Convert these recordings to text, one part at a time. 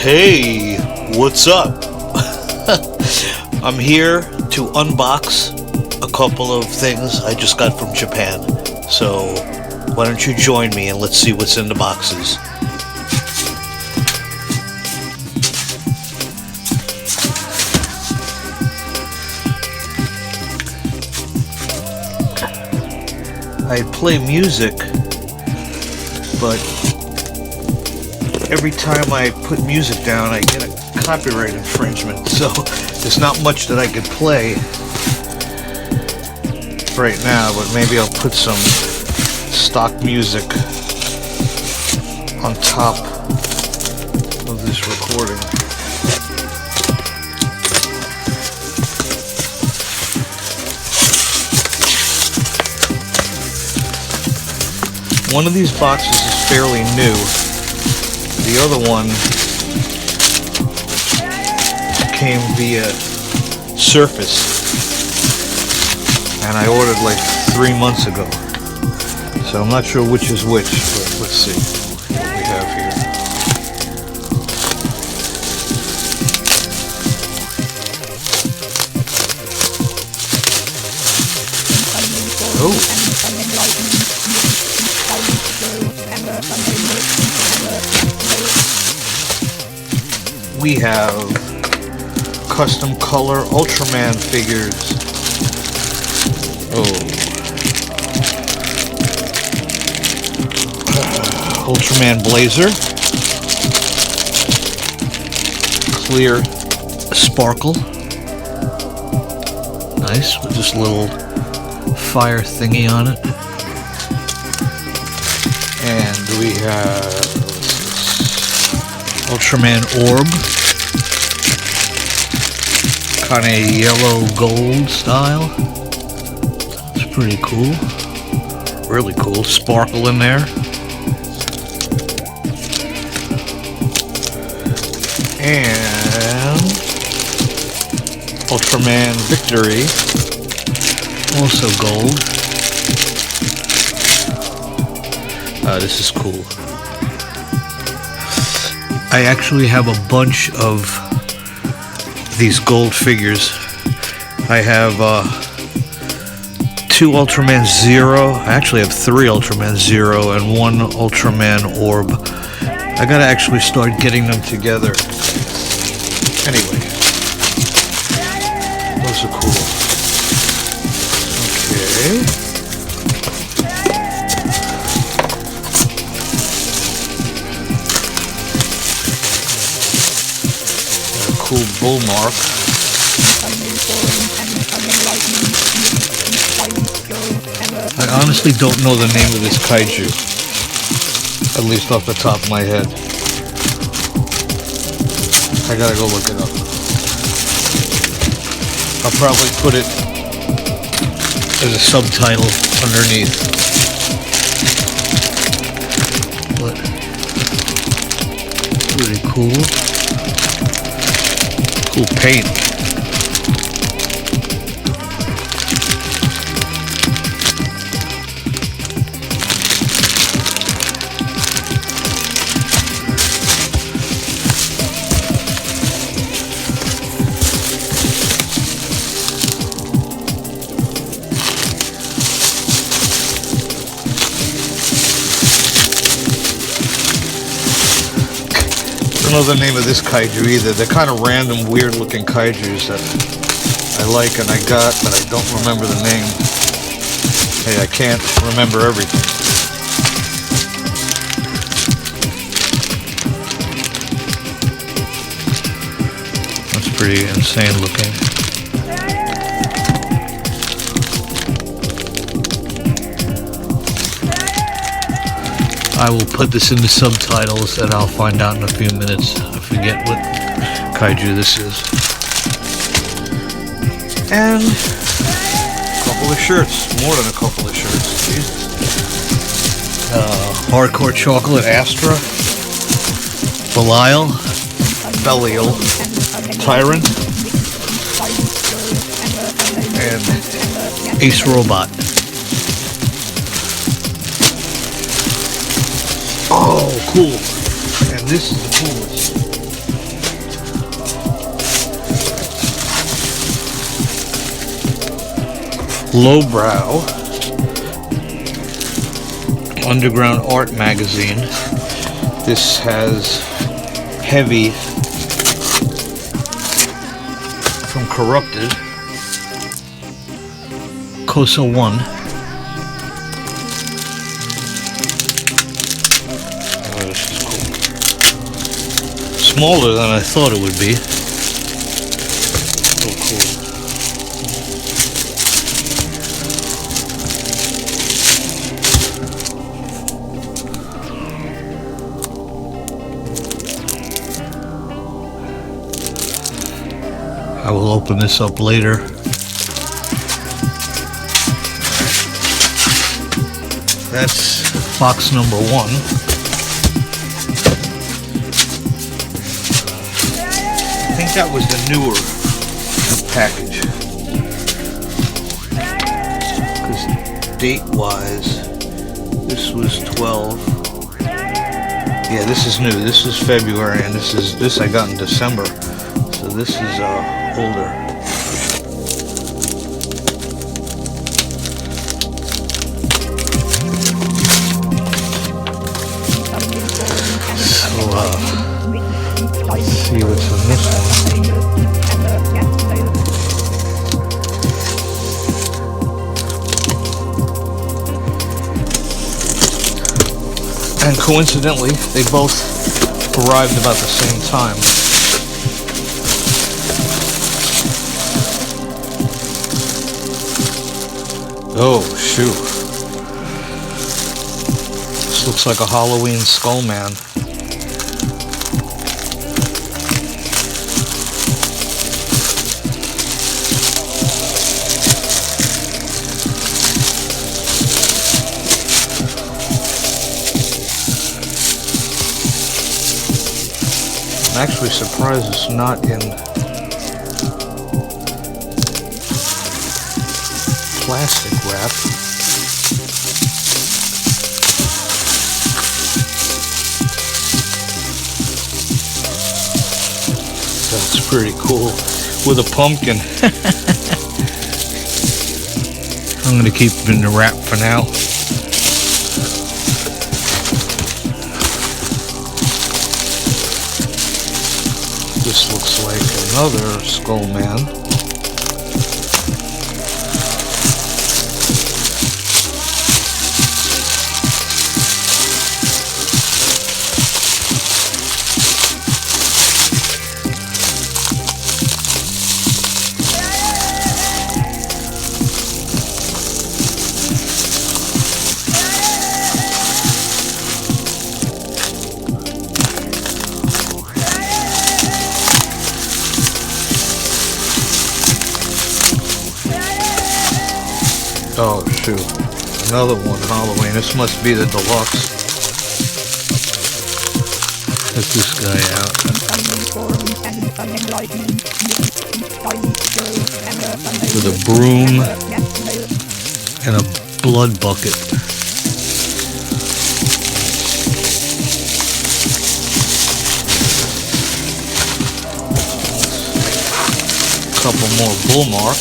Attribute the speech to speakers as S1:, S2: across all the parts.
S1: Hey, what's up? I'm here to unbox a couple of things I just got from Japan. So, why don't you join me and let's see what's in the boxes. I play music, but every time I put music down, I get a copyright infringement. So there's not much that I could play right now, but maybe I'll put some stock music on top of this recording. One of these boxes is fairly new. The other one came via Surface, and I ordered like 3 months ago. So I'm not sure which is which, but let's see what we have here. Oh. We have custom color Ultraman figures. Ultraman Blazer. Clear sparkle. Nice, with this little fire thingy on it. And we have Ultraman Orb, kind of yellow gold style. It's pretty cool, really cool. Sparkle in there. And Ultraman Victory, also gold. This is cool. I actually have a bunch of these gold figures. I have 2 Ultraman Zero. I actually have 3 Ultraman Zero and 1 Ultraman Orb. I gotta actually start getting them together. Anyway, those are cool. Okay. Cool Bullmark. I honestly don't know the name of this kaiju, at least off the top of my head. I gotta go look it up. I'll probably put it as a subtitle underneath. But pretty cool. Cool paint. I don't know the name of this kaiju either. They're kind of random, weird looking kaijus that I like and I got, but I don't remember the name. Hey, I can't remember everything. That's pretty insane looking. I will put this in the subtitles and I'll find out in a few minutes. I forget what kaiju this is. And a couple of shirts. More than a couple of shirts. Jesus. Hardcore Chocolate Astra. Belial. Tyrant. And Ace Robot. Oh, cool. And this is the coolest. Lowbrow Underground Art Magazine. This has Heavy from Corrupted. Kosa 1. Oh, this is cool. Smaller than I thought it would be. So cool. I will open this up later. That's box number 1. I think that was the newer package. Because date-wise, this was 12. Yeah, this is new. This is February, and this I got in December. So this is older. Let's see what's in this one. And coincidentally, they both arrived about the same time. Oh, shoot. This looks like a Halloween Skullman. I'm actually surprised it's not in plastic wrap. That's pretty cool. With a pumpkin. I'm going to keep it in the wrap for now. This looks like another Skullman. Oh shoot, another one Halloween. This must be the deluxe. Check this guy out. With a broom and a blood bucket. Couple more Bullmark.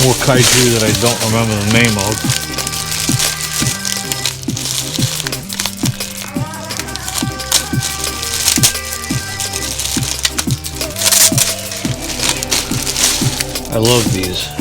S1: More kaiju that I don't remember the name of. I love these.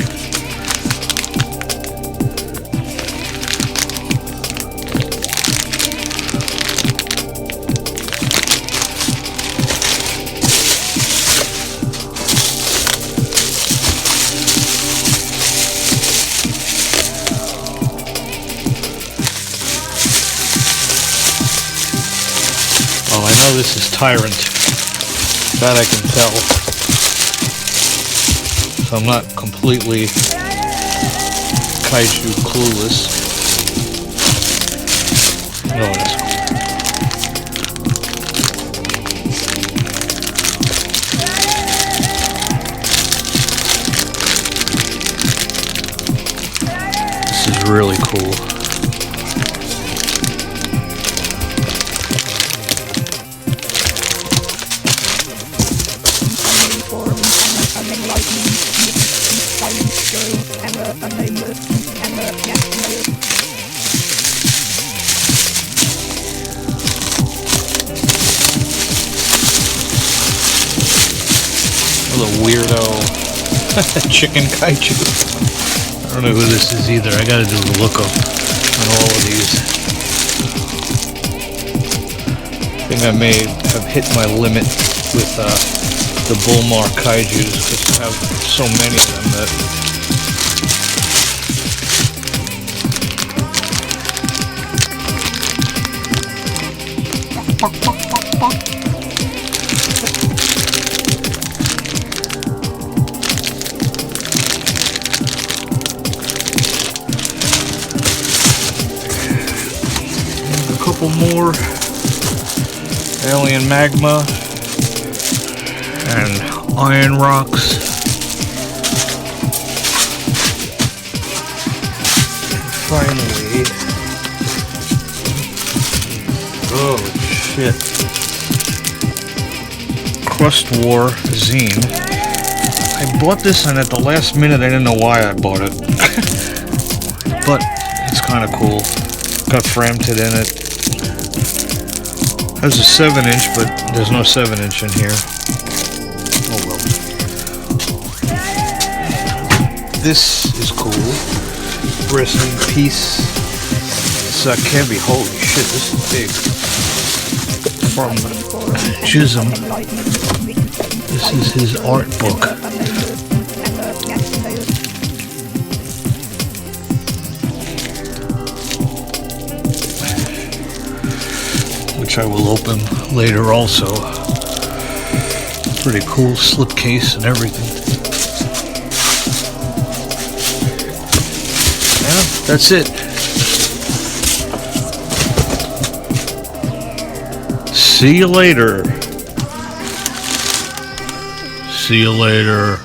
S1: I know this is Tyrant, that I can tell, so I'm not completely kaiju clueless. No, that's cool. This is really cool. another weirdo chicken kaiju. I don't know who this is either. I gotta do a lookup on all of these. I think I may have hit my limit with the Bullmark kaijus because I have so many of them that a couple more alien magma and iron rocks. And finally, oh shit, Crust War zine. I bought this and at the last minute I didn't know why I bought it. But it's kind of cool. Got Framted in it. Has a 7-inch, but there's no 7-inch in here. Oh well. This is cool. Rest in peace. Sakebi. Holy shit, this is big. From Chisholm. This is his art book. Which I will open later also. Pretty cool slipcase and everything. Yeah, that's it. See you later. See you later.